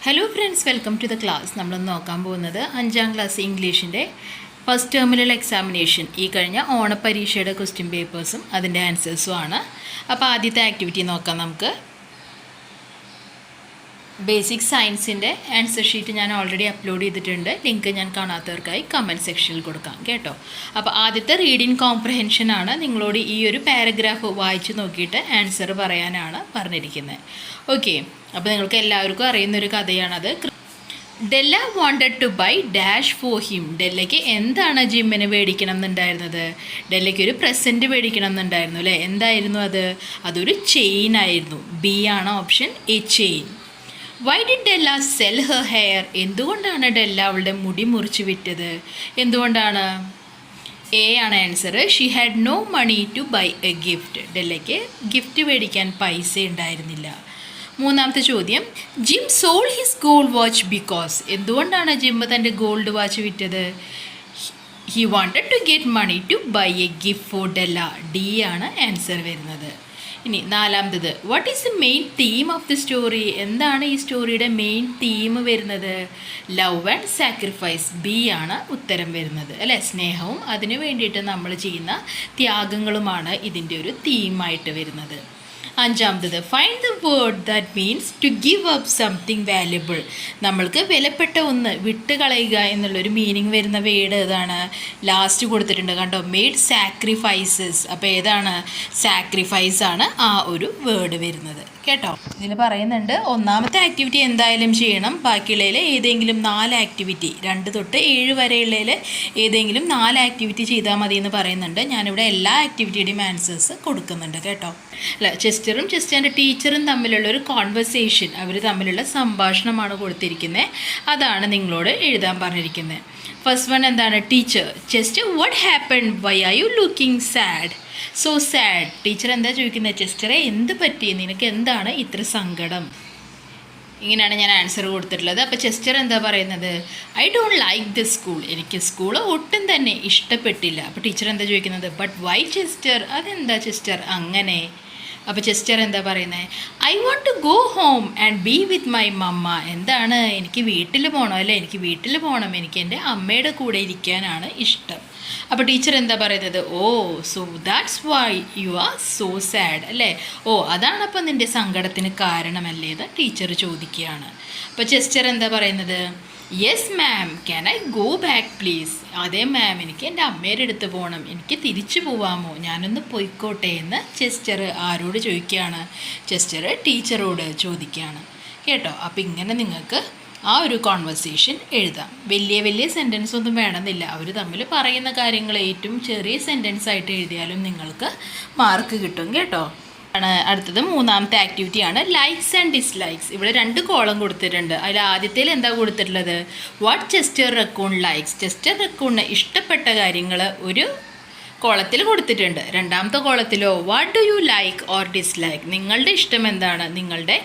Hello friends, welcome to the class. നമ്മളൊന്ന് നോക്കാൻ പോകുന്നത് 5ാം ക്ലാസ് ഇംഗ്ലീഷിൻ്റെ ഫസ്റ്റ് ടെർമിനൽ എക്സാമിനേഷൻ ഈ കഴിഞ്ഞ ഓണപ്പരീക്ഷയുടെ ക്വസ്റ്റ്യൻ പേപ്പേഴ്സും അതിൻ്റെ ആൻസേഴ്സും ആണ്. അപ്പോൾ ആദ്യത്തെ ആക്ടിവിറ്റി നോക്കാം നമുക്ക്. ബേസിക് സയൻസിൻ്റെ ആൻസർ ഷീറ്റ് ഞാൻ ഓൾറെഡി അപ്ലോഡ് ചെയ്തിട്ടുണ്ട്. ലിങ്ക് ഞാൻ കാണാത്തവർക്കായി കമൻറ്റ് സെക്ഷനിൽ കൊടുക്കാം കേട്ടോ. അപ്പോൾ ആദ്യത്തെ റീഡിങ് കോംപ്രഹെൻഷൻ ആണ്. നിങ്ങളോട് ഈ ഒരു പാരഗ്രാഫ് വായിച്ച് നോക്കിയിട്ട് ആൻസർ പറയാനാണ് പറഞ്ഞിരിക്കുന്നത്. ഓക്കെ, അപ്പോൾ നിങ്ങൾക്ക് എല്ലാവർക്കും അറിയുന്നൊരു കഥയാണത്. Della wanted to buy dash for him. ഡെല്ലയ്ക്ക് എന്താണ് ജിമ്മിന് മേടിക്കണം എന്നുണ്ടായിരുന്നത്? ഡെല്ലയ്ക്ക് ഒരു പ്രസൻറ്റ് മേടിക്കണം എന്നുണ്ടായിരുന്നു അല്ലേ? എന്തായിരുന്നു അത്? അതൊരു ചെയിൻ ആയിരുന്നു. ബി ആണ് option A, chain. Why did Della sell her hair? എന്തുകൊണ്ടാണ് ഡെല്ല അവളുടെ മുടി മുറിച്ച് വിറ്റത്? എന്തുകൊണ്ടാണ്? എ ആണ് answer. She had no money to buy a gift. ഡെല്ലയ്ക്ക് ഗിഫ്റ്റ് മേടിക്കാൻ പൈസ ഉണ്ടായിരുന്നില്ല. മൂന്നാമത്തെ ചോദ്യം, Jim sold his gold watch because. എന്തുകൊണ്ടാണ് ജിം തൻ്റെ ഗോൾഡ് വാച്ച് വിറ്റത്? He wanted to get money to buy a gift for Della. D ആണ് ആൻസർ വരുന്നത്. ഇനി നാലാമത്തത്, what is the main theme of the story? എന്താണ് ഈ സ്റ്റോറിയുടെ മെയിൻ തീം വരുന്നത്? Love and sacrifice. ബി ആണ് ഉത്തരം വരുന്നത് അല്ലേ? സ്നേഹവും അതിനു വേണ്ടിയിട്ട് നമ്മൾ ചെയ്യുന്ന ത്യാഗങ്ങളുമാണ് ഇതിൻ്റെ ഒരു തീമായിട്ട് വരുന്നത്. അഞ്ചാമത്തത്, find the word that means to give up something valuable. നമ്മൾക്ക് വിലപ്പെട്ട ഒന്ന് വിട്ടുകളയുക എന്നുള്ളൊരു മീനിങ് വരുന്ന വേർഡ് ഏതാണ്? ലാസ്റ്റ് കൊടുത്തിട്ടുണ്ട് കണ്ടോ, മെയ്ഡ് സാക്രിഫൈസസ്. അപ്പോൾ ഏതാണ്? സാക്രിഫൈസ് ആണ് ആ ഒരു വേർഡ് വരുന്നത് കേട്ടോ. ഇതിൽ പറയുന്നുണ്ട് ഒന്നാമത്തെ ആക്ടിവിറ്റി എന്തായാലും ചെയ്യണം. ബാക്കിയുള്ളതിൽ ഏതെങ്കിലും 4 ആക്ടിവിറ്റി, 2 തൊട്ട് 7 വരെയുള്ളതിൽ ഏതെങ്കിലും 4 ആക്ടിവിറ്റി ചെയ്താൽ മതി എന്ന് പറയുന്നുണ്ട്. ഞാനിവിടെ എല്ലാ ആക്ടിവിറ്റിയുടെയും ആൻസേഴ്സ് കൊടുക്കുന്നുണ്ട് കേട്ടോ. അല്ല, ചെസ്റ്ററും ചെസ്റ്ററിൻ്റെ ടീച്ചറും തമ്മിലുള്ള ഒരു കോൺവെർസേഷൻ, അവർ തമ്മിലുള്ള സംഭാഷണമാണ് കൊടുത്തിരിക്കുന്നത്. അതാണ് നിങ്ങളോട് എഴുതാൻ പറഞ്ഞിരിക്കുന്നത്. ഫസ്റ്റ് വൺ എന്താണ്? Teacher, Chester what happened? Why are you looking sad? So sad. Teacher എന്താ ചോദിക്കുന്നത്? ചെസ്റ്ററെ എന്ത് പറ്റി? നിനക്ക് എന്താണ് ഇത്ര സങ്കടം? ഇങ്ങനെയാണ് ഞാൻ ആൻസർ കൊടുത്തിട്ടുള്ളത്. അപ്പോൾ ചെസ്റ്റർ എന്താ പറയുന്നത്? I don't like this school. എനിക്ക് സ്കൂൾ ഒട്ടും തന്നെ ഇഷ്ടപ്പെട്ടില്ല. അപ്പോൾ ടീച്ചർ എന്താ ചോദിക്കുന്നത്? But why Chester? അതെന്താ ചെസ്റ്റർ അങ്ങനെ? അപ്പോൾ ചെസ്റ്റർ എന്താ പറയുന്നത്? I want to go home and be with my mamma. എന്താണ്? എനിക്ക് വീട്ടിൽ പോകണം അല്ലേ? എനിക്ക് വീട്ടിൽ പോകണം, എനിക്ക് എൻ്റെ അമ്മയുടെ കൂടെ ഇരിക്കാനാണ് ഇഷ്ടം. അപ്പോൾ ടീച്ചർ എന്താ പറയുന്നത്? Oh, so that's why you are so sad അല്ലേ? ഓ, അതാണപ്പോൾ നിൻ്റെ സങ്കടത്തിന് കാരണമല്ലേ എന്ന് ടീച്ചർ ചോദിക്കുകയാണ്. അപ്പോൾ ചെസ്റ്റർ എന്താ പറയുന്നത്? Yes ma'am, can I go back please? അതെ മാം, എനിക്ക് എൻ്റെ അമ്മയുടെ അടുത്ത് പോകണം, എനിക്ക് തിരിച്ചു പോവാമോ? ഞാനൊന്ന് പോയിക്കോട്ടെ എന്ന് ചെസ്റ്റർ ആരോട് ചോദിക്കുകയാണ്? ചെസ്റ്റർ ടീച്ചറോട് ചോദിക്കുകയാണ് കേട്ടോ. അപ്പോൾ ഇങ്ങനെ നിങ്ങൾക്ക് ആ ഒരു കോൺവെർസേഷൻ എഴുതാം. വലിയ വലിയ സെൻറ്റൻസ് ഒന്നും വേണമെന്നില്ല. അവർ തമ്മിൽ പറയുന്ന കാര്യങ്ങൾ ഏറ്റവും ചെറിയ സെൻറ്റൻസ് ആയിട്ട് എഴുതിയാലും നിങ്ങൾക്ക് മാർക്ക് കിട്ടും കേട്ടോ. അടുത്തത് മൂന്നാമത്തെ ആക്ടിവിറ്റിയാണ് ലൈക്സ് ആൻഡ് ഡിസ്ലൈക്സ്. ഇവിടെ 2 കോളം കൊടുത്തിട്ടുണ്ട്. അതിൽ ആദ്യത്തേൽ എന്താ കൊടുത്തിട്ടുള്ളത്? What Chester raccoon likes. ചെസ്റ്റർ റക്കൂണിന് ഇഷ്ടപ്പെട്ട കാര്യങ്ങൾ ഒരു കോളത്തിൽ കൊടുത്തിട്ടുണ്ട്. രണ്ടാമത്തെ കോളത്തിലോ what do you like or dislike. നിങ്ങളുടെ ഇഷ്ടം എന്താണ്, നിങ്ങളുടെ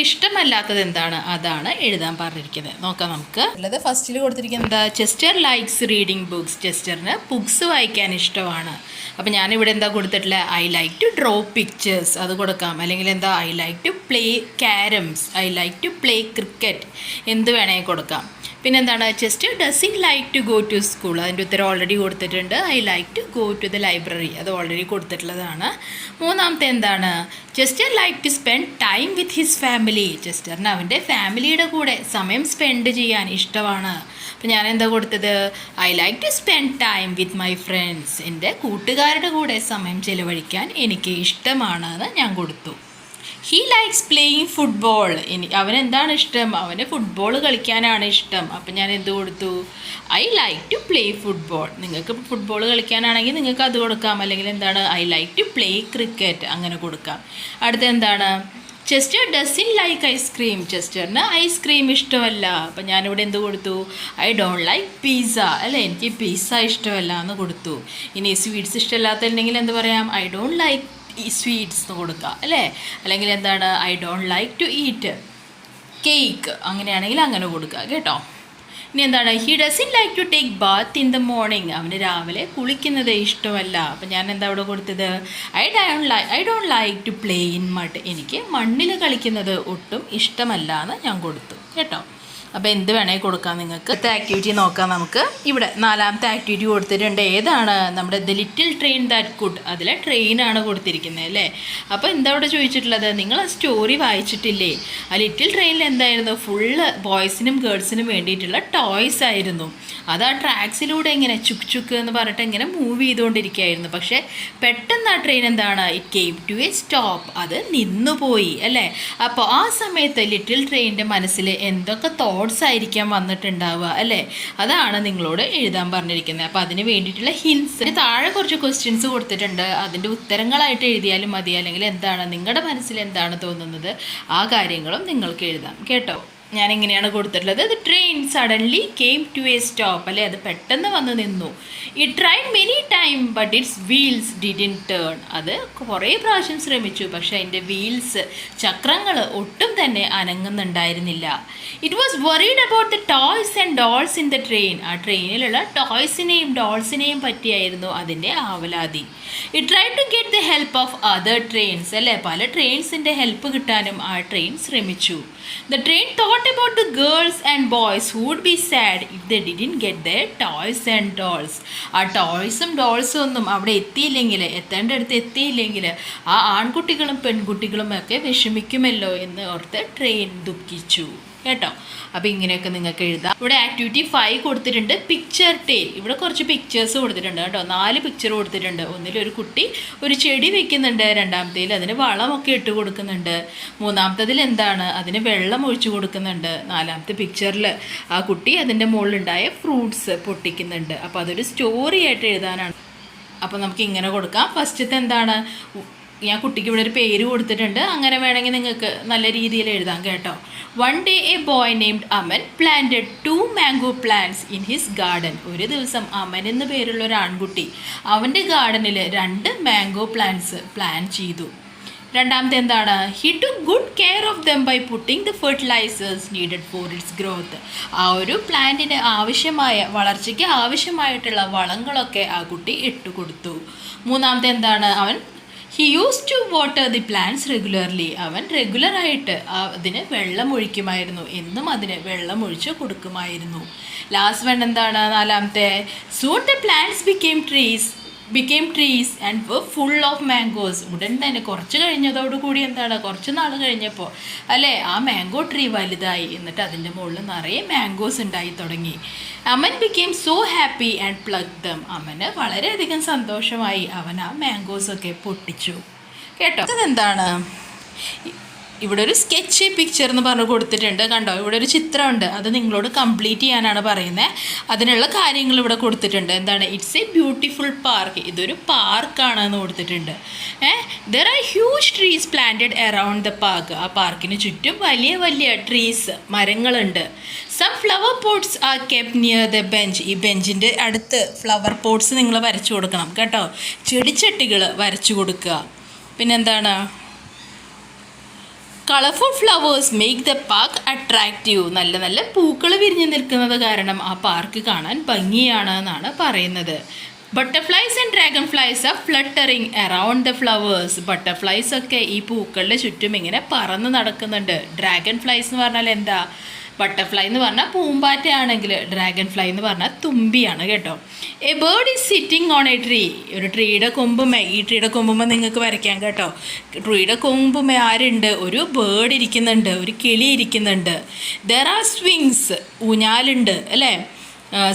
ഇഷ്ടമല്ലാത്തത് എന്താണ്, അതാണ് എഴുതാൻ പറഞ്ഞിരിക്കുന്നത്. നോക്കാം നമുക്ക്. ഉള്ളത് ഫസ്റ്റിൽ കൊടുത്തിരിക്കുന്നത് ചെസ്റ്റർ ലൈക്സ് റീഡിങ് ബുക്സ്. ചെസ്റ്ററിന് ബുക്സ് വായിക്കാൻ ഇഷ്ടമാണ്. അപ്പോൾ ഞാനിവിടെ എന്താ കൊടുത്തിട്ടില്ല? I like to draw pictures, അത് കൊടുക്കാം. അല്ലെങ്കിൽ എന്താ? I like to play carroms, I like to play cricket, എന്ത് വേണമെങ്കിൽ കൊടുക്കാം. പിന്നെന്താണ്? Chester doesn't like to go to school. അതിൻ്റെ ഉത്തരം ഓൾറെഡി കൊടുത്തിട്ടുണ്ട്. I like to go to the library, അത് ഓൾറെഡി കൊടുത്തിട്ടുള്ളതാണ്. മൂന്നാമത്തെ എന്താണ്? Chester like to spend time with his family. ചെസ്റ്ററിന് അവൻ്റെ ഫാമിലിയുടെ കൂടെ സമയം സ്പെൻഡ് ചെയ്യാൻ ഇഷ്ടമാണ്. അപ്പോൾ ഞാൻ എന്താ കൊടുത്തത്? I like to spend time with my friends. എൻ്റെ കൂട്ടുകാരുടെ കൂടെ സമയം ചിലവഴിക്കാൻ എനിക്ക് ഇഷ്ടമാണ് എന്ന് ഞാൻ കൊടുത്തു. He likes playing football. അവനെന്താണ് ഇഷ്ടം? അവന് ഫുട്ബോൾ കളിക്കാനാണ് ഇഷ്ടം. അപ്പം ഞാൻ എന്ത് കൊടുത്തു? I like to play football. നിങ്ങൾക്ക് ഫുട്ബോൾ കളിക്കാനാണെങ്കിൽ നിങ്ങൾക്ക് അത് കൊടുക്കാം. അല്ലെങ്കിൽ എന്താണ്? I like to play cricket, അങ്ങനെ കൊടുക്കാം. അടുത്ത എന്താണ്? Chester doesn't like ice cream. ചെസ്റ്ററിന് ഐസ്ക്രീം ഇഷ്ടമല്ല. അപ്പം ഞാനിവിടെ എന്ത് കൊടുത്തു? ഐ ഡോണ്ട് ലൈക്ക് പിസ്സ അല്ലേ? എനിക്ക് പിസ്സ ഇഷ്ടമല്ല എന്ന് കൊടുത്തു. ഇനി സ്വീറ്റ്സ് ഇഷ്ടമല്ലാത്തുണ്ടെങ്കിൽ എന്ത് പറയാം? ഐ ഡോണ്ട് ലൈക്ക് സ്വീറ്റ്സ് എന്ന് കൊടുക്കുക അല്ലേ? അല്ലെങ്കിൽ എന്താണ്? I don't like to eat cake, അങ്ങനെയാണെങ്കിൽ അങ്ങനെ കൊടുക്കുക കേട്ടോ. ഇനി എന്താണ്, he doesn't like to take bath in the morning. അവന് രാവിലെ കുളിക്കുന്നത് ഇഷ്ടമല്ല. അപ്പം ഞാൻ എന്താ അവിടെ കൊടുത്തത്, I don't like to play in mud. എനിക്ക് മണ്ണിൽ കളിക്കുന്നത് ഒട്ടും ഇഷ്ടമല്ല എന്ന് ഞാൻ കൊടുത്തു കേട്ടോ. അപ്പോൾ എന്ത് വേണമെങ്കിൽ കൊടുക്കാം നിങ്ങൾക്ക്. അടുത്ത ആക്ടിവിറ്റി നോക്കാം നമുക്ക്. ഇവിടെ 4ാമത്തെ ആക്ടിവിറ്റി കൊടുത്തിട്ടുണ്ട്. ഏതാണ്, നമ്മുടെ the little train that could. അതിലെ ട്രെയിനാണ് കൊടുത്തിരിക്കുന്നത് അല്ലേ. അപ്പോൾ എന്താ ഇവിടെ ചോദിച്ചിട്ടുള്ളത്, നിങ്ങൾ ആ സ്റ്റോറി വായിച്ചിട്ടില്ലേ? ആ ലിറ്റിൽ ട്രെയിനിൽ എന്തായിരുന്നു, ഫുള്ള് ബോയ്സിനും ഗേൾസിനും വേണ്ടിയിട്ടുള്ള ടോയ്സ് ആയിരുന്നു. അത് ആ ട്രാക്സിലൂടെ ഇങ്ങനെ ചുക്ക് ചുക്ക് എന്ന് പറഞ്ഞിട്ട് ഇങ്ങനെ മൂവ് ചെയ്തുകൊണ്ടിരിക്കുകയായിരുന്നു. പക്ഷേ പെട്ടെന്ന് ആ ട്രെയിൻ എന്താണ്, it came to a stop. അത് നിന്നുപോയി അല്ലേ. അപ്പോൾ ആ സമയത്ത് ലിറ്റിൽ ട്രെയിനിൻ്റെ മനസ്സിൽ എന്തൊക്കെ തോട്ട്സ് ആയിരിക്കാം വന്നിട്ടുണ്ടാവുക അല്ലേ. അതാണ് നിങ്ങളോട് എഴുതാൻ പറഞ്ഞിരിക്കുന്നത്. അപ്പോൾ അതിന് വേണ്ടിയിട്ടുള്ള ഹിൻസ് താഴെ കുറച്ച് ക്വസ്റ്റ്യൻസ് കൊടുത്തിട്ടുണ്ട്. അതിൻ്റെ ഉത്തരങ്ങളായിട്ട് എഴുതിയാലും മതി. അല്ലെങ്കിൽ എന്താണ് നിങ്ങളുടെ മനസ്സിൽ എന്താണ് തോന്നുന്നത് ആ കാര്യങ്ങളും നിങ്ങൾക്ക് എഴുതാം കേട്ടോ. ഞാനിങ്ങനെയാണ് കൊടുത്തിട്ടുള്ളത്. The train suddenly came to a stop അല്ലേ. അത് പെട്ടെന്ന് വന്ന് നിന്നു. It tried many time but its wheels didn't turn. അത് കുറേ പ്രാവശ്യം ശ്രമിച്ചു, പക്ഷെ അതിൻ്റെ വീൽസ്, ചക്രങ്ങൾ ഒട്ടും തന്നെ അനങ്ങുന്നുണ്ടായിരുന്നില്ല. It was worried about the toys and dolls in the train. ആ ട്രെയിനിലുള്ള ടോയ്സിനെയും ഡോൾസിനെയും പറ്റിയായിരുന്നു അതിൻ്റെ ആവലാതി. It tried to get the help of other trains അല്ലേ. പല ട്രെയിൻസിൻ്റെ ഹെൽപ്പ് കിട്ടാനും ആ ട്രെയിൻ ശ്രമിച്ചു. The train thought about the girls and boys who would be sad if the didn't get the toys and dolls. ആ ടോയ്സും ഡോൾസും ഒന്നും അവിടെ എത്തിയില്ലെങ്കിൽ, എത്തേണ്ടടുത്ത് എത്തിയില്ലെങ്കിൽ ആ ആൺകുട്ടികളും പെൺകുട്ടികളും ഒക്കെ വിഷമിക്കുമല്ലോ എന്ന് ഓർത്ത് ട്രെയിൻ ദുഃഖിച്ചു കേട്ടോ. അപ്പോൾ ഇങ്ങനെയൊക്കെ നിങ്ങൾക്ക് എഴുതാം. ഇവിടെ ആക്ടിവിറ്റി 5 കൊടുത്തിട്ടുണ്ട്, പിക്ചർ ടെയിൽ. ഇവിടെ കുറച്ച് പിക്ചേഴ്സ് കൊടുത്തിട്ടുണ്ട് കേട്ടോ. 4 പിക്ചർ കൊടുത്തിട്ടുണ്ട്. ഒന്നിലൊരു കുട്ടി ഒരു ചെടി വെക്കുന്നുണ്ട്, 2ാമത്തേൽ അതിന് വളമൊക്കെ ഇട്ട് കൊടുക്കുന്നുണ്ട്, 3ാമത്തതിൽ എന്താണ് അതിന് വെള്ളം ഒഴിച്ചു കൊടുക്കുന്നുണ്ട്, 4ാമത്തെ പിക്ചറിൽ ആ കുട്ടി അതിൻ്റെ മുകളിലുണ്ടായ ഫ്രൂട്ട്സ് പൊട്ടിക്കുന്നുണ്ട്. അപ്പോൾ അതൊരു സ്റ്റോറി ആയിട്ട് എഴുതാനാണ്. അപ്പോൾ നമുക്ക് ഇങ്ങനെ കൊടുക്കാം. ഫസ്റ്റത്തെ എന്താണ്, ഞാൻ കുട്ടിക്ക് ഇവിടെ ഒരു പേര് കൊടുത്തിട്ടുണ്ട്. അങ്ങനെ വേണമെങ്കിൽ നിങ്ങൾക്ക് നല്ല രീതിയിൽ എഴുതാം കേട്ടോ. One day A boy named Aman planted 2 mango plants in his garden. ഒരു ദിവസം അമൻ എന്ന് പേരുള്ള ഒരു ആൺകുട്ടി അവൻ്റെ ഗാർഡനിൽ 2 മാംഗോ പ്ലാന്റ്സ് പ്ലാൻ ചെയ്തു. 2ാമത്തെ എന്താണ്, he took good care of them by putting the fertilisers needed for its growth. ആ ഒരു പ്ലാന്റിന് ആവശ്യമായ വളർച്ചയ്ക്ക് ആവശ്യമായിട്ടുള്ള വളങ്ങളൊക്കെ ആ കുട്ടി ഇട്ടുകൊടുത്തു. 3ാമത്തെ എന്താണ്, അവൻ he use to water the plants regularly. അവൻ റെഗുലറായിട്ട് അതിന് വെള്ളം ഒഴിക്കുമായിരുന്നു, എന്നും അതിന് വെള്ളം ഒഴിച്ച് കൊടുക്കുമായിരുന്നു. ലാസ്റ്റ് വൺ എന്താണ്, 4ാമത്തെ, soon the plants became trees and were full of mangoes. ഉടൻ തന്നെ കുറച്ച് കഴിഞ്ഞതോടുകൂടി എന്താണ്, കുറച്ച് നാൾ കഴിഞ്ഞപ്പോൾ അല്ലേ ആ മാംഗോ ട്രീ വലുതായി. എന്നിട്ട് അതിൻ്റെ മുകളിൽ നിറയെ മാംഗോസ് ഉണ്ടായി തുടങ്ങി. Aman became so happy and plucked them. Aman വളരെയധികം സന്തോഷമായി, അവൻ ആ മാംഗോസൊക്കെ പൊട്ടിച്ചു കേട്ടോ. അതെന്താണ്, ഇവിടെ ഒരു സ്കെച്ച് പിക്ചർ എന്ന് പറഞ്ഞ് കൊടുത്തിട്ടുണ്ട് കണ്ടോ. ഇവിടെ ഒരു ചിത്രമുണ്ട്, അത് നിങ്ങളോട് കംപ്ലീറ്റ് ചെയ്യാനാണ് പറയുന്നത്. അതിനുള്ള കാര്യങ്ങൾ ഇവിടെ കൊടുത്തിട്ടുണ്ട്. എന്താണ്, ഇറ്റ്സ് എ ബ്യൂട്ടിഫുൾ പാർക്ക്. ഇതൊരു പാർക്കാണ് എന്ന് കൊടുത്തിട്ടുണ്ട്. There are huge trees planted around the park. ആ പാർക്കിന് ചുറ്റും വലിയ വലിയ ട്രീസ്, മരങ്ങളുണ്ട്. Some flower pots are kept near the bench. ഈ ബെഞ്ചിൻ്റെ അടുത്ത് ഫ്ലവർ പോട്ട്സ് നിങ്ങൾ വരച്ചു കൊടുക്കണം കേട്ടോ. ചെടിച്ചട്ടികൾ വരച്ചു കൊടുക്കുക. പിന്നെന്താണ്, colourful flowers make the park attractive. നല്ല നല്ല പൂക്കൾ വിരിഞ്ഞ് നിൽക്കുന്നത് കാരണം ആ പാർക്ക് കാണാൻ ഭംഗിയാണ് എന്നാണ് പറയുന്നത്. Butterflies and dragonflies are fluttering around the flowers. Butterflies ഒക്കെ ഈ പൂക്കളുടെ ചുറ്റും ഇങ്ങനെ പറന്ന് നടക്കുന്നുണ്ട്. ഡ്രാഗൺ ഫ്ലൈസ് എന്ന് പറഞ്ഞാൽ എന്താ, ബട്ടർഫ്ലൈ എന്ന് പറഞ്ഞാൽ പൂമ്പാറ്റയാണെങ്കിൽ ഡ്രാഗൺ ഫ്ലൈ എന്ന് പറഞ്ഞാൽ തുമ്പിയാണ് കേട്ടോ. A bird is sitting on A tree. ഒരു ട്രീയുടെ കൊമ്പുമേ, ഈ ട്രീയുടെ കൊമ്പുമേ നിങ്ങൾക്ക് വരയ്ക്കാം കേട്ടോ. ട്രീയുടെ കൊമ്പുമേ ആരുണ്ട്, ഒരു ബേർഡ് ഇരിക്കുന്നുണ്ട്, ഒരു കിളി ഇരിക്കുന്നുണ്ട്. ദർ ആർ സ്വിങ്സ്, ഊഞ്ഞാലുണ്ട് അല്ലേ.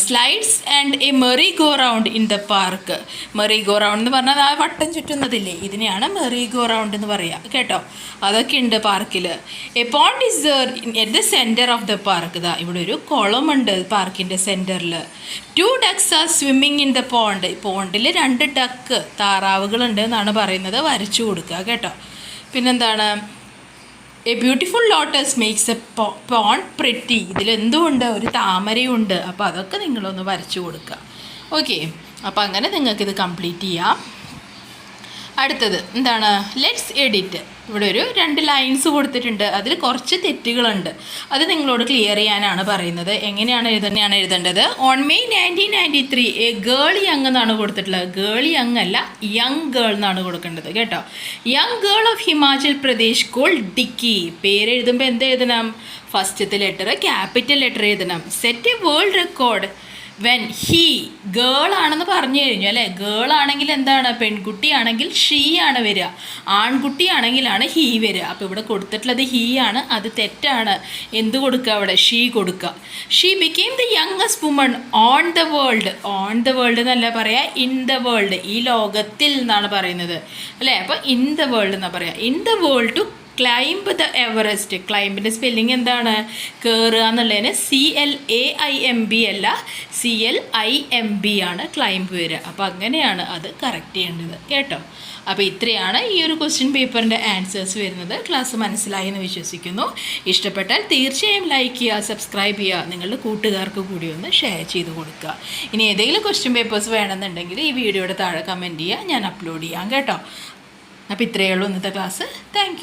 Slides and a merry go round in the park. Merry go round എന്ന് പറഞ്ഞാൽ ആ വട്ടം ചുറ്റുന്നതില്ലേ, ഇതിനെയാണ് മെറി ഗോ റൗണ്ട് എന്ന് പറയുക കേട്ടോ. അതൊക്കെ ഉണ്ട് പാർക്കിൽ. A pond is there at the centre of the park. ഇതാ ഇവിടെ ഒരു കുളമുണ്ട് പാർക്കിൻ്റെ സെൻറ്ററിൽ. 2 ducks are swimming in the pond. പോണ്ടിൽ 2 ഡക്ക്, താറാവുകളുണ്ട് എന്നാണ് പറയുന്നത്. വരച്ചു കൊടുക്കുക കേട്ടോ. പിന്നെന്താണ്, a beautiful lotus makes a pond pretty. ഇതിലെന്തുമുണ്ട്, ഒരു താമരയുണ്ട്. അപ്പോൾ അതൊക്കെ നിങ്ങളൊന്ന് വരച്ചു കൊടുക്കുക. ഓക്കെ, അപ്പോൾ അങ്ങനെ നിങ്ങൾക്കിത് കംപ്ലീറ്റ് ചെയ്യാം. അടുത്തത് എന്താണ്? Let's edit. ഇവിടെ ഒരു 2 ലൈൻസ് കൊടുത്തിട്ടുണ്ട്. അതിൽ കുറച്ച് തെറ്റുകളുണ്ട്. അത് നിങ്ങളോട് ക്ലിയർ ചെയ്യാനാണ് പറയുന്നത്. എങ്ങനെയാണ് എഴുതേണ്ടത്? On May 1993 a girl young എന്നാണ് കൊടുത്തിട്ടുള്ളത്. ഗേൾ യങ് അല്ല, യങ് ഗേൾ എന്നാണ് കൊടുക്കേണ്ടത് കേട്ടോ. Young girl of Himachal Pradesh called Dicky. പേര് എഴുതുമ്പോൾ എന്ത് എഴുതണം? ഫസ്റ്റത്തെ ലെറ്റർ ക്യാപിറ്റൽ ലെറ്റർ എഴുതണം. Set a world record when he girl ആണെന്ന് പറഞ്ഞു കഴിഞ്ഞു അല്ലേ. ഗേൾ ആണെങ്കിൽ എന്താണ്? പെൺകുട്ടിയാണെങ്കിൽ ഷീ ആണ് വരിക, ആൺകുട്ടിയാണെങ്കിലാണ് ഹീ വരിക. അപ്പോൾ ഇവിടെ കൊടുത്തിട്ടുള്ളത് ഹീ ആണ്, അത് തെറ്റാണ്. എന്ത് കൊടുക്കുക അവിടെ? ഷീ കൊടുക്കുക. She became the youngest woman on the world. On the world എന്നല്ല പറയുക, ഇൻ ദ വേൾഡ്, ഈ ലോകത്തിൽ എന്നാണ് പറയുന്നത് അല്ലേ. അപ്പോൾ ഇൻ ദ വേൾഡ് എന്നാണ് പറയുക. In the world to climb the Everest. ക്ലൈംബിൻ്റെ സ്പെല്ലിംഗ് എന്താണ്? കയറുക എന്നുള്ളതിന് CLAIMB അല്ല, CLIMB ആണ് ക്ലൈംബ് വരിക. അപ്പോൾ അങ്ങനെയാണ് അത് കറക്റ്റ് ചെയ്യേണ്ടത് കേട്ടോ. അപ്പോൾ ഇത്രയാണ് ഈ ഒരു ക്വസ്റ്റ്യൻ പേപ്പറിൻ്റെ ആൻസേഴ്സ് വരുന്നത്. ക്ലാസ് മനസ്സിലായി എന്ന് വിശ്വസിക്കുന്നു. ഇഷ്ടപ്പെട്ടാൽ തീർച്ചയായും ലൈക്ക് ചെയ്യുക, സബ്സ്ക്രൈബ് ചെയ്യുക, നിങ്ങളുടെ കൂട്ടുകാർക്ക് കൂടി ഒന്ന് ഷെയർ ചെയ്ത് കൊടുക്കുക. ഇനി ഏതെങ്കിലും ക്വസ്റ്റ്യൻ പേപ്പേഴ്സ് വേണമെന്നുണ്ടെങ്കിൽ ഈ വീഡിയോയുടെ താഴെ കമൻറ്റ് ചെയ്യുക, ഞാൻ അപ്ലോഡ് ചെയ്യാം കേട്ടോ. അപ്പോൾ ഇത്രയേ ഉള്ളൂ ഇന്നത്തെ ക്ലാസ്. Thank you.